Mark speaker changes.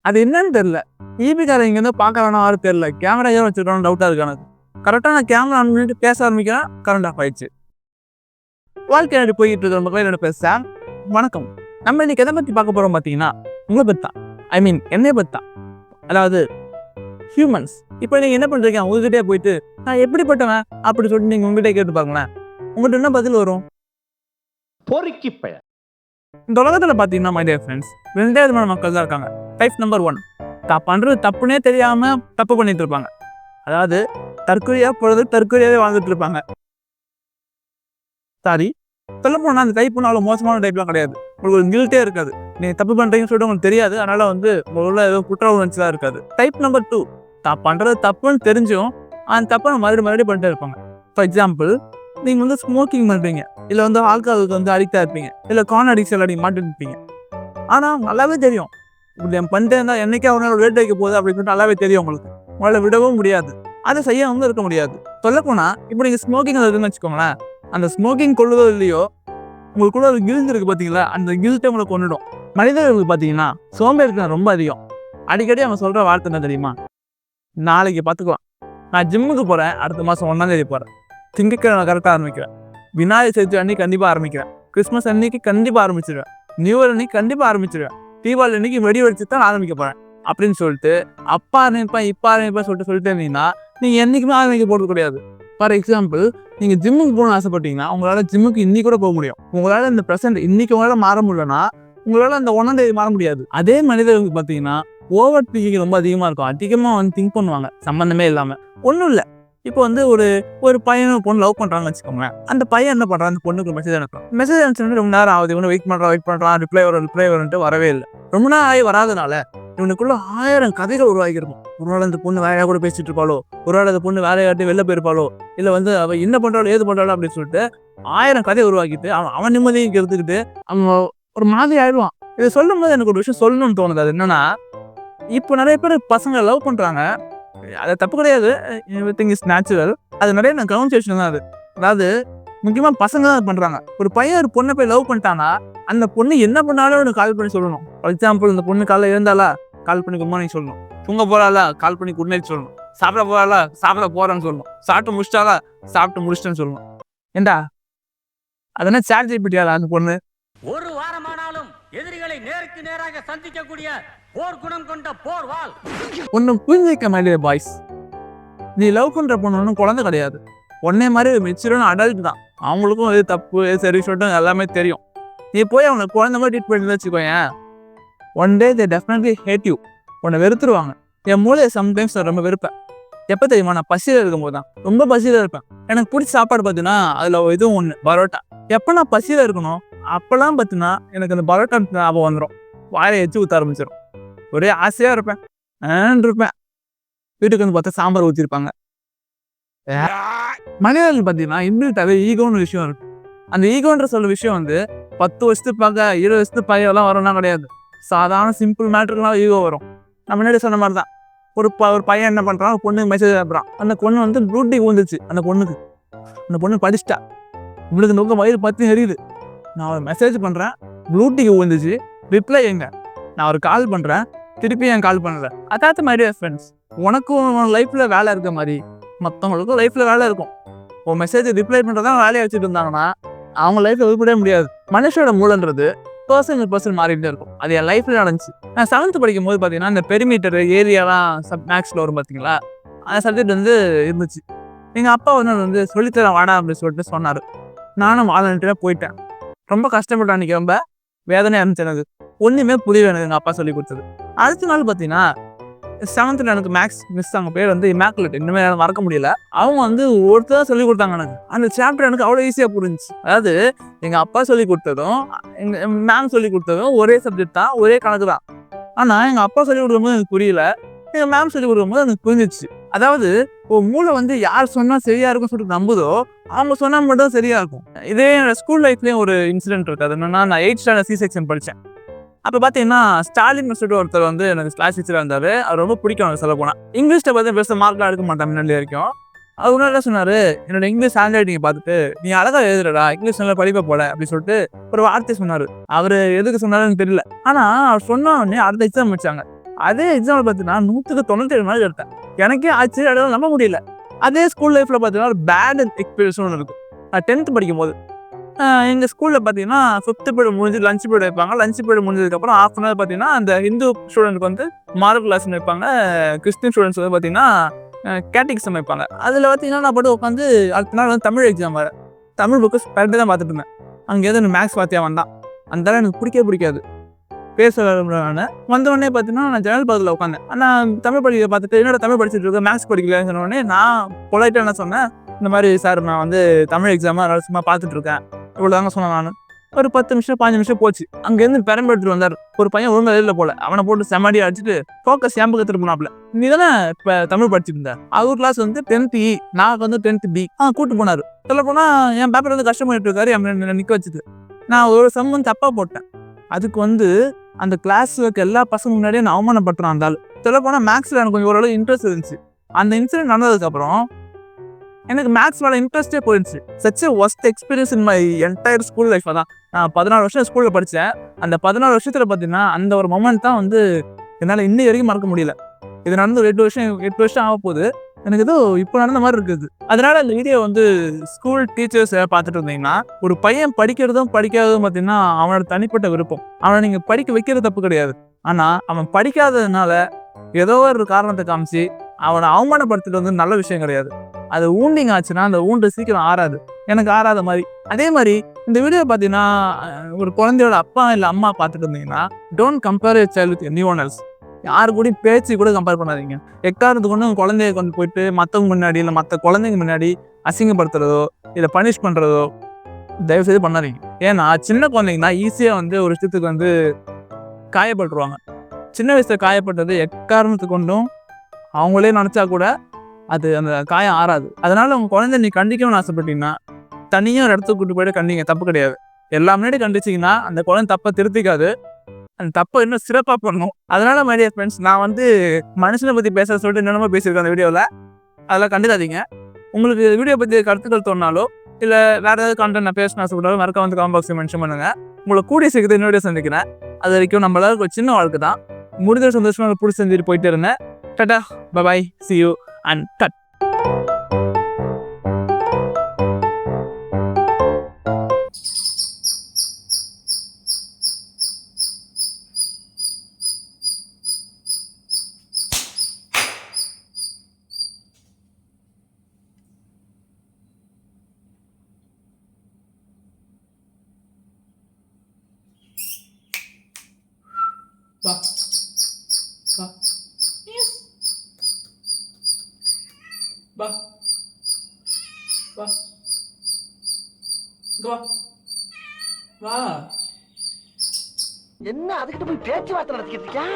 Speaker 1: அது என்னன்னு தெரியல. ஈபிக்காரன் இங்கேருந்து பார்க்கறானோ யாரும் தெரியல. கேமரா ஏன் வச்சிருக்கானு டவுட்டாக இருக்கு எனக்கு. கரெக்டாக நான் கேமரா ஆன் பண்ணிட்டு பேச ஆரம்பிக்கிறேன், கரண்ட் ஆஃப் ஆயிடுச்சு. வாழ்க்கை போயிட்டு இருக்க நம்ம கையில் பேசுகிறேன். வணக்கம். நம்ம இன்னைக்கு எதை பற்றி பார்க்க போகிறோம் பார்த்தீங்கன்னா, உங்களை பற்றி தான். ஐ மீன் என்னை பற்றி தான். அதாவது ஹியூமன்ஸ். இப்போ நீங்கள் என்ன பண்ணுறீங்க, உங்ககிட்டே போயிட்டு நான் எப்படிப்பட்டவன் அப்படி சொல்லிட்டு நீங்கள் உங்ககிட்ட கேட்டு பாருங்களேன், உங்கள்கிட்ட என்ன பதில் வரும்?
Speaker 2: பொறுக்கி பெயர்.
Speaker 1: இந்த உலகத்தில் பார்த்தீங்கன்னா மை டியர் ஃப்ரெண்ட்ஸ், 2 விதமான மக்கள் தான் இருக்காங்க. டைப் நம்பர் 1, தான் பண்ணுறது தப்புனே தெரியாமல் தப்பு பண்ணிட்டு இருப்பாங்க. அதாவது தற்கொலையாக போகிறது, தற்கொலையாகவே வாழ்ந்துட்டு இருப்பாங்க. சாரி, சொல்ல போனால் அந்த டைப் ஒன்றும் அவ்வளோ மோசமான டைப்லாம் கிடையாது. உங்களுக்கு ஒரு கில்ட்டே இருக்காது. நீங்கள் தப்பு பண்ணுறீங்கன்னு சொல்லிட்டு உங்களுக்கு தெரியாது. அதனால் உள்ள ஏதோ குற்ற உணர்ச்சி தான் இருக்காது. டைப் நம்பர் 2, தான் பண்ணுறது தப்புன்னு தெரிஞ்சும் அந்த தப்பை மறுபடியும் பண்ணிட்டே இருப்பாங்க. ஃபார் எக்ஸாம்பிள், நீங்கள் ஸ்மோக்கிங் பண்ணுறீங்க, இல்லை ஆல்கஹாலுக்கு அடிக்டாக இருப்பீங்க, இல்லை கான் அடிக்ஷன் அடி மாட்டிட்டு இருப்பீங்க. ஆனால் நல்லாவே தெரியும், இப்படி பண்ணிட்டே இருந்தால் என்னைக்கே ஒரு நாள் வேட்டு வைக்க போகுது அப்படின்னு சொல்லிட்டு நல்லாவே தெரியும். உங்களால் விடவும் முடியாது, அதை செய்யாமல் இருக்க முடியாது. சொல்லப்போனால் இப்போ நீங்கள் ஸ்மோக்கிங் இருக்குன்னு வச்சுக்கோங்களேன், அந்த ஸ்மோக்கிங் கொள்ளுதோ இல்லையோ உங்களுக்குள்ள ஒரு கில்ட் இருக்குது பார்த்தீங்களா, அந்த கில்ட்டை உங்களை கொண்டுடும். மனிதர்களுக்கு பார்த்தீங்கன்னா சோம்பேறித்தனம் ரொம்ப அதிகம். அடிக்கடி அவங்க சொல்கிற வார்த்தை என்ன தெரியுமா? நாளைக்கு பார்த்துக்கலாம், நான் ஜிம்முக்கு போகிறேன், அடுத்த மாதம் 1ஆம் தேதி போகிறேன், திங்கட்கிழமை கரெக்டாக ஆரம்பிக்கிறேன், விநாயகர் சதுர்த்தி அன்னைக்கு கண்டிப்பாக ஆரம்பிக்கிறேன், கிறிஸ்மஸ் அன்னைக்கு கண்டிப்பாக ஆரம்பிச்சிடுவேன், நியூ இயர் அன்னைக்கு கண்டிப்பாக ஆரம்பிச்சிடுவேன், தீபாவளி அன்னைக்கு வெடி வெடிச்சு தான் ஆரம்பிக்க போகிறேன் அப்படின்னு சொல்லிட்டு அப்பா ஆரம்பிப்பேன் இப்போ ஆரம்பிப்பேன் சொல்லிட்டு இருந்தீங்கன்னா நீங்கள் என்றைக்குமே ஆரம்பிக்க போகிறது கிடையாது. ஃபார் எக்ஸாம்பிள், நீங்கள் ஜிம்முக்கு போகணும்னு ஆசைப்பட்டீங்கன்னா உங்களால் ஜிம்முக்கு இன்னைக்கு கூட போக முடியும். உங்களால் இந்த ப்ரெசென்ட் இன்னைக்கு உங்களால் மாற முடியலன்னா உங்களால் அந்த 1ஆம் தேதி மாற முடியாது. அதே மனிதர்களுக்கு பார்த்தீங்கன்னா ஓவர் திங்கிங் ரொம்ப அதிகமாக இருக்கும். அதிகமாக திங்க் பண்ணுவாங்க சம்மந்தமே இல்லாமல். ஒன்றும் இல்லை, இப்போ ஒரு பையன் பொண்ணு லவ் பண்ணுறாங்கன்னு வச்சுக்கோங்களேன். அந்த பையன் என்ன பண்ணுறான், அந்த பொண்ணுக்கு மெசேஜ் அனுப்புறான். ரொம்ப நேரம் ஆகுது, இவனை வெயிட் பண்ணுறான், ரிப்ளை வரும்ட்டு வரவே இல்லை. ரொம்ப நேரம் ஆகி வராதனால இவனுக்குள்ள 1000 கதைகள் உருவாகிருக்கும். ஒரு நாள் அந்த பொண்ணு வேலையாக கூட பேசிட்டு இருப்பாளோ, ஒரு நாள் அந்த பொண்ணு வேலையாட்டி வெளில போயிருப்பாளோ, இல்லை அவள் என்ன பண்ணுறாளோ ஏது பண்ணுறாளோ அப்படின்னு சொல்லிட்டு 1000 கதையை உருவாக்கிட்டு அவன் நிம்மதியும் எடுத்துக்கிட்டு அவன் ஒரு மாதிரி ஆயிடுவான். இதை சொல்லும் போது எனக்கு ஒரு விஷயம் சொல்லணும்னு தோணுது. அது என்னன்னா, இப்போ நிறைய பேர் பசங்க லவ் பண்ணுறாங்க, அது தப்பு கிடையாது, எவ்ரிதிங் இஸ் நேச்சுரல். அது நிறைய நான் கவனிச்ச விஷயம் தான் அது. அதாவது முக்கியமாக பசங்க தான் பண்ணுறாங்க. ஒரு பையன் ஒரு பொண்ணை போய் லவ் பண்ணிட்டானா அந்த பொண்ணு என்ன பண்ணாலும் அவனுக்கு கால் பண்ணி சொல்லணும். ஃபார் எக்ஸாம்பிள், இந்த பொண்ணு காலையில் இருந்தாலா கால் பண்ணி குட் மார்னிங் சொல்லணும், தூங்க போகிறாளா கால் பண்ணி குட் நைட் சொல்லணும், சாப்பிட போகிறாளா சாப்பிட போகிறான்னு சொல்லணும், சாப்பிட்டு முடிச்சிட்டாலா சாப்பிட்டு முடிச்சிட்டேன்னு சொல்லணும். ஏண்டா அதென்ன சாட் ஜிபிடியாடா அந்த பொண்ணு?
Speaker 2: ஒரு வாரமானாலும் எதிரிகளை நேருக்கு நேராக சந்திக்கக்கூடிய போர் குணம் கொண்ட போர்வாள்.
Speaker 1: ஒன்னும் புரிஞ்சிக்க மாட்டேங்குது பாய்ஸ். நீ லவ் பண்ற பொண்ணு ஒன்றும் குழந்தை கிடையாது, ஒன்னே மாதிரி மெச்சூரான அடல்ட் தான். அவங்களுக்கும் எது தப்பு எது சரி சொல்லிட்டு எல்லாமே தெரியும். நீ போய் அவங்களை குழந்தை மாதிரி ட்ரீட் பண்ணி வச்சுக்கோயேன், one day they definitely hate you. உன்னை வெறுத்துருவாங்க. என் மூளையை சம்டைம்ஸ் நான் ரொம்ப வெறுப்பேன். எப்போ தெரியுமா? நான் பசியில் இருக்கும்போது தான். ரொம்ப பசியில் இருப்பேன். எனக்கு பிடிச்ச சாப்பாடு பார்த்தீங்கன்னா அதில் இதுவும் ஒன்று, பரோட்டா. எப்போ நான் பசியில் இருக்கணும் அப்போல்லாம் பார்த்தீங்கன்னா எனக்கு அந்த பரோட்டா ஞாபகம் வந்துடும், வாயை எச்சு ஊற்ற ஆரம்பிச்சிடும். ஒரே ஆசையாக இருப்பேன். வீட்டுக்கு பார்த்தா சாம்பார் ஊற்றிருப்பாங்க. மனிதர்கள் பார்த்தீங்கன்னா இன்னும் ஈகோன்னு விஷயம் இருக்கு. அந்த ஈகோன்ற சொல்ல விஷயம் 10 வருஷத்துக்கு பார்க்க 20 வருஷத்துக்கு பையெல்லாம் வரும்னா கிடையாது. சாதாரண சிம்பிள் மேட்டர்லாம் ஈகோ வரும். நான் முன்னாடி சொன்ன மாதிரி தான், ஒரு பையன் என்ன பண்ணுறான், பொண்ணுக்கு மெசேஜ் அனுப்புறான். அந்த பொண்ணு ப்ளூட்டி ஊந்துச்சு. அந்த பொண்ணு படிச்சுட்டா. உங்களுக்கு இந்த வயிறு பற்றி எரியுது. நான் ஒரு மெசேஜ் பண்ணுறேன், ப்ளூட்டிக்கு ஊந்துச்சு, ரிப்ளை எங்க? நான் ஒரு கால் பண்ணுறேன், திருப்பி என் கால் பண்ணல. அதாவது மை டியர் ஃப்ரெண்ட்ஸ், உனக்கும் லைஃப்பில் வேலை இருக்க மாதிரி மற்றவங்களுக்கும் லைஃப்பில் வேலை இருக்கும். உன் மெசேஜ் ரிப்ளை பண்ணுறதான் வேலையை வச்சுட்டு இருந்தாங்கன்னா அவங்க லைஃப்பில் உருப்படவே முடியாது. மனுஷோட மூலன்றது பர்சன் மாறிட்டே இருக்கும். அது என் லைஃப்பில் நடந்துச்சு. நான் 7th படிக்கும் போது பார்த்தீங்கன்னா இந்த பெரிமீட்டர் ஏரியாலாம் மேக்ஸில் வரும் பார்த்தீங்களா, அந்த சப்ஜெக்ட் இருந்துச்சு. எங்கள் அப்பா சொல்லித்தரேன் வாடா அப்படின்னு சொல்லிட்டு சொன்னார். நானும் வாலண்டியராக போயிட்டேன். ரொம்ப கஷ்டப்பட்டேன். அன்றைக்கி ரொம்ப வேதனையாக இருந்துச்சு. எனக்கு ஒன்றுமே புரியல எனக்கு எங்கள் அப்பா சொல்லி கொடுத்தது. அடுத்த நாள் பார்த்தீங்கன்னா 7th எனக்கு மேக்ஸ் மிஸ், அவங்க பேர் இமாக்குலேட், இன்னுமே மறக்க முடியல. அவங்க ஒருத்தர் சொல்லி கொடுத்தாங்க எனக்கு. அந்த சாப்டர் எனக்கு அவ்வளோ ஈஸியாக புரிஞ்சிச்சு. அதாவது எங்கள் அப்பா சொல்லி கொடுத்ததும் எங்கள் மேம் சொல்லி கொடுத்ததும் ஒரே சப்ஜெக்ட் தான், ஒரே கணக்கு தான். ஆனால் எங்கள் அப்பா சொல்லி கொடுக்கும்போது எனக்கு புரியல, எங்கள் மேம் சொல்லி கொடுக்கும்போது எனக்கு புரிஞ்சிச்சு. அதாவது ஒரு மூளை யார் சொன்னால் சரியாக இருக்கும்னு சொல்லிட்டு நம்புதோ அவங்க சொன்னால் மட்டும் சரியாக இருக்கும். இதே என்னோட ஸ்கூல் லைஃப்லேயும் ஒரு இன்சிடென்ட் இருக்குது. அது என்னன்னா, நான் 8th ஸ்டாண்டர்ட் C-section படித்தேன். அப்போ பார்த்தீங்கன்னா ஸ்டாலின் சொல்லிட்டு ஒருத்தர் எனக்கு கிளாஸ் டீச்சராக இருந்தார். அவர் ரொம்ப பிடிக்கும் எனக்கு சொல்ல போனால். இங்கிலீஷில் பார்த்து பெருசாக மார்க்லாம் எடுக்க மாட்டேன் முன்னாடி வரைக்கும். அவர் என்ன சொன்னார், என்னோட இங்கிலீஷ் ஹேண்ட் ரைட்டிங்கை பார்த்துட்டு நீ அழகாக எழுதுறடா, இங்கிலீஷ் நல்லா படிப்ப போல அப்படின்னு சொல்லிட்டு ஒரு வார்த்தை சொன்னார். அவர் எதுக்கு சொன்னாருன்னு தெரியல. ஆனால் அவர் சொன்ன உடனே அடுத்த எக்ஸாம் வச்சாங்க. அதே எக்ஸாம்பிள் பார்த்தீங்கன்னா 197 மார்க் எடுத்தேன். எனக்கே ஆச்சரியம், அடையாளம் நம்ப முடியல. அதே ஸ்கூல் லைஃப்பில் பார்த்தீங்கன்னா ஒரு பேட் எக்ஸ்பீரியன்ஸ் ஒன்று இருக்குது. நான் 10th படிக்கும்போது எங்கள் ஸ்கூலில் பார்த்தீங்கன்னா 5th பீரியட் முடிஞ்சு லஞ்ச் பீரியட் வைப்பாங்க. லஞ்ச் பீரியட் முடிஞ்சதுக்கப்புறம் ½ hour பார்த்தீங்கன்னா அந்த ஹிந்து ஸ்டூடெண்ட்க்கு வந்து மாரல் கிளாஸ்னு வைப்பாங்க. கிறிஸ்டின் ஸ்டூடெண்ட்ஸ் வந்து பார்த்தீங்கன்னா கேட்டிக்ஸம் வைப்பாங்க. அதில் பார்த்தீங்கன்னா நான் போட்டு உட்காந்து அடுத்த நாள் வந்து தமிழ் எக்ஸாம் வேறு. தமிழ் புக்கு கரெக்டாக தான் பார்த்துட்டு இருந்தேன். அங்கே எதுவும் மேக்ஸ் பார்த்தியா வந்தான். அந்த எனக்கு பிடிக்காது. பேச நான் வந்தோடனே பார்த்தீங்கன்னா நான் ஜன்னல் பக்கத்தில் உட்காந்தேன். ஆனால் தமிழ் படிக்க பார்த்துட்டு என்னோட தமிழ் படிச்சுட்டு இருக்கேன், மேக்ஸ் படிக்கலன்னு சொன்னோடனே நான் பொலைட்டாக என்ன சொன்னேன், இந்த மாதிரி சார் நான் வந்து தமிழ் எக்ஸாமாக அதனால சும்மா பார்த்துட்ருக்கேன், இவ்வளோ தாங்க சொன்னேன். நான் ஒரு 10 நிமிஷம் 15 நிமிஷம் போச்சு. அங்கேருந்து பெரம்பு எடுத்துட்டு வந்தார். ஒரு பையன் ஒழுங்காக வெளியில் போல, அவனை போட்டு செமடியாக அடிச்சுட்டு ஃபோக்கஸ் ஏம்புக்கு திருப்பினாப்ல. நீ தானே இப்போ தமிழ் படிச்சுட்டு இருந்த, அவர் கிளாஸ் வந்து 10th E, நான் வந்து 10th B. கூப்பிட்டு போனார். சொல்ல போனால் என் பேப்பர் வந்து கஷ்டப்பட்டு இருக்காரு, என் நிற்க வச்சுட்டு நான் ஒரு சம் வந்து தப்பாக போட்டேன். அதுக்கு வந்து அந்த கிளாஸில் இருக்க எல்லா பசங்க முன்னாடியே நான் அவமானப்படுறான். அந்த ஆள் சொல்ல போனால் மேக்ஸில் எனக்கு கொஞ்சம் ஓரளவு இன்ட்ரெஸ்ட் இருந்துச்சு. அந்த இன்சிடென்ட் நடந்ததுக்கப்புறம் எனக்கு மேக்ஸ் மேலே இன்ட்ரெஸ்டே போயிடுச்சு. Such a worst experience in my entire school life. தான் நான் 14 வருஷம் ஸ்கூலில் படித்தேன். அந்த 14 வருஷத்தில் பார்த்தீங்கன்னா அந்த ஒரு மொமெண்ட் தான் வந்து என்னால் இன்னி வரைக்கும் மறக்க முடியல. இது நடந்து ஒரு 8 வருஷம் ஆக போகுது. எனக்கு ஏதோ இப்போ நடந்த மாதிரி இருக்குது. அதனால இந்த வீடியோ வந்து ஸ்கூல் டீச்சர்ஸ் பார்த்துட்டு இருந்தீங்கன்னா, ஒரு பையன் படிக்கிறதும் படிக்காததும் பார்த்தீங்கன்னா அவனோட தனிப்பட்ட விருப்பம். அவனை நீங்கள் படிக்க வைக்கிறது தப்பு கிடையாது. ஆனால் அவன் படிக்காததுனால ஏதோ ஒரு காரணத்தை காமிச்சு அவனை அவமானப்படுத்துறது வந்து நல்ல விஷயம் கிடையாது. அது ஊண்டிங் ஆச்சுன்னா அந்த ஊண்டு சீக்கிரம் ஆறாது. எனக்கு ஆறாத மாதிரி. அதே மாதிரி இந்த வீடியோ பார்த்தீங்கன்னா ஒரு குழந்தையோட அப்பா இல்லை அம்மா பார்த்துட்டு இருந்தீங்கன்னா, don't compare your child with anyone else. யாரு கூடயும் பேச்சு கூட கம்பேர் பண்ணாதீங்க. எக்காரணத்துக்கு கொண்டு உங்கள் குழந்தைய கொண்டு போயிட்டு மற்றவங்க முன்னாடி இல்லை மற்ற குழந்தைங்க முன்னாடி அசிங்கப்படுத்துறதோ இல்லை பனிஷ் பண்ணுறதோ தயவுசெய்து பண்ணாதீங்க. ஏன்னா சின்ன குழந்தைங்கன்னா ஈஸியாக வந்து ஒரு விஷயத்துக்கு வந்து காயப்பட்டுருவாங்க. சின்ன வயசில் காயப்பட்டது எக்காரணத்துக்கு கொண்டும் அவங்களே நினச்சா கூட அது அந்த காயம் ஆறாது. அதனால் உங்கள் குழந்தை நீ கண்டிக்கணும்னு ஆசைப்பட்டீங்கன்னா தனியாக ஒரு இடத்துக்கு கூட்டு போய்ட்டு கண்டிங்க, தப்பு கிடையாது. எல்லா முன்னாடி கண்டிச்சிங்கன்னா அந்த குழந்தை தப்பை திருத்திக்காது, அந்த தப்பை இன்னும் சிறப்பாக பண்ணணும். அதனால மை டியர் ஃப்ரெண்ட்ஸ், நான் வந்து மனுஷனை பற்றி பேச சொல்லிட்டு என்னென்னமோ பேசியிருக்கேன் அந்த வீடியோவில். அதெல்லாம் கண்டுக்காதீங்க. உங்களுக்கு வீடியோ பற்றி கருத்துக்கள் தோணாலோ இல்லை வேறு ஏதாவது கண்டென்ட் நான் பேசணும் ஆசைப்பட்டாலும் மறக்க வந்து காமெண்ட் பாக்ஸில் மென்ஷன் பண்ணுங்கள். உங்களை கூடிய சீக்கிரத்தை இன்னொரு சந்திக்கிறேன். அது வரைக்கும் நம்ம எல்லாருக்கும் ஒரு சின்ன வாழ்க்கை தான். முடிஞ்ச சந்தோஷமாக பிடிச்சி செஞ்சுட்டு போயிட்டு இருந்தேன். Tata, bye, see you and cut. Ba. Ba. Yes. Ba. Ba. Go. Ba.
Speaker 3: என்ன அதுக்கிட்ட போய் பேச்சுவார்த்தை நடத்திக்கிட்டு இருக்கியா?